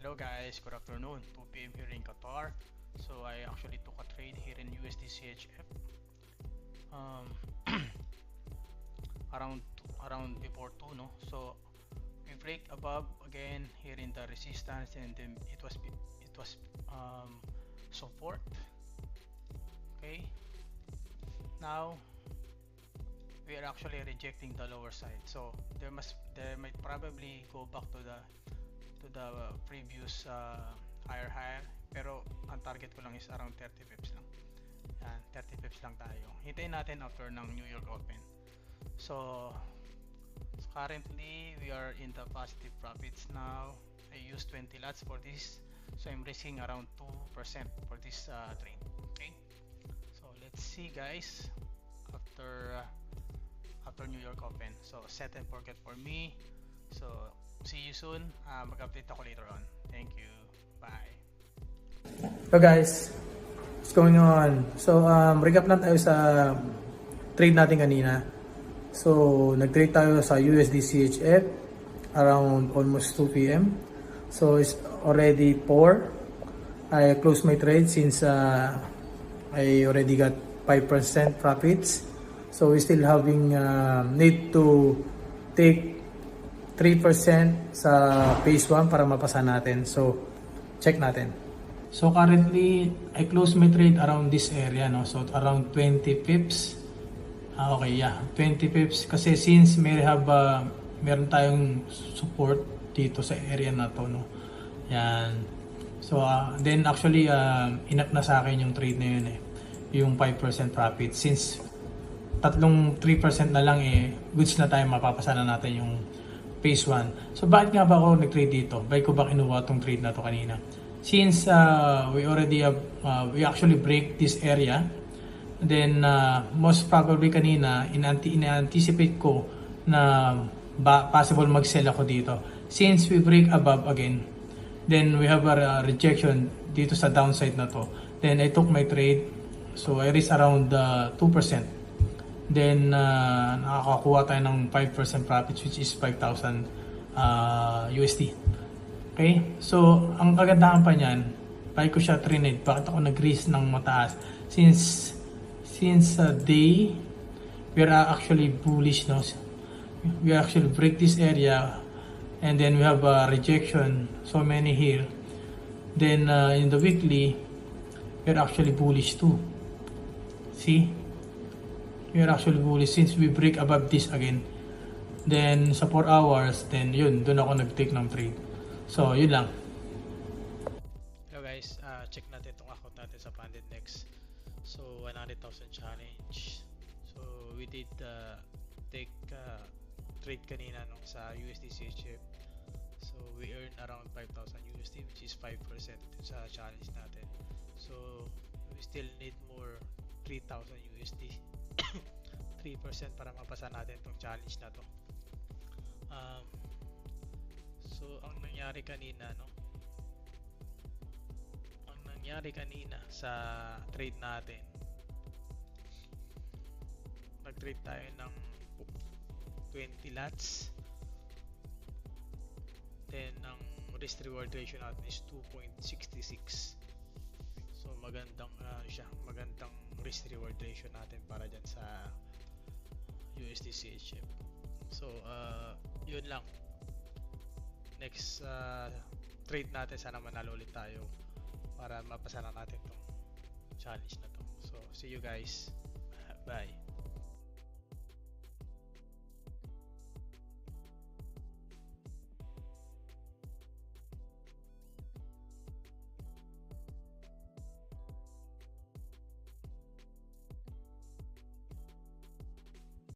Hello guys, good afternoon. 2 p.m. here in Qatar. So I actually took a trade here in USD CHF. Um, around before 2, no. So we break above again here in the resistance, and then it was support. Okay. Now we are actually rejecting the lower side. So there might probably go back to the previous higher, pero ang target ko lang is around 30 pips lang. Yan, 30 pips lang tayo. Hintayin natin after ng New York Open. So currently we are in the positive profits now. I use 20 lots for this, so I'm risking around 2% for this trade. Okay, so let's see guys after New York Open. So set and forget for me. So see you soon. Mag-update ako later on. Thank you. Bye. Hello guys, what's going on? So recap lang tayo sa trade natin kanina. So nag-trade tayo sa USD CHF around almost 2 p.m. So it's already 4. I closed my trade since I already got 5% profits. So we still having need to take 3% sa phase 1 para mapasa natin. So check natin. So currently I closed my trade around this area, no. So around 20 pips. Okay, yeah, 20 pips kasi since meron tayong support dito sa area na to, no. Yan. So then actually inap na sa akin yung trade na yun yung 5% profit since tatlong 3% na lang goods na tayo, mapapasa na natin yung phase 1. So bakit nga ba ako nag-trade dito? Bakit ko ba kinuha tong trade na to kanina? Since we already have we actually break this area, then most probably kanina in-anticipate ko na possible mag-sell ako dito. Since we break above again, then we have a rejection dito sa downside na to. Then I took my trade, so I risk around 2%. Then nakakakuha tayo ng 5% profit, which is 5,000 USD. Okay? So ang kagandahan pa niyan, bakit ko siya trinade? Bakit ako nag-risk ng mataas? Since day we are actually bullish, no? We actually break this area, and then we have a rejection, so many here. Then in the weekly we are actually bullish too. See, we are actually bullish since we break above this again. Then sa 4 hours, then yun, doon ako nag-take ng trade. So yun lang. Hello guys, check natin itong account natin sa Funded Next. So 100,000 challenge. So we did take trade kanina nung sa USD CHF. So we earned around 5,000 USD, which is 5% sa challenge natin. So we still need more 3,000 USD 3% para mapasa natin itong challenge na to. So ang nangyari kanina, no, sa trade natin, nag-trade tayo ng 20 lots, then ang risk reward ratio natin is 2.66. so magandang risk reward ratio natin para dyan sa USD CHF. So yun lang. Next trade natin, sana manalo ulit tayo para mapasa na natin tong challenge na to. So see you guys. Bye.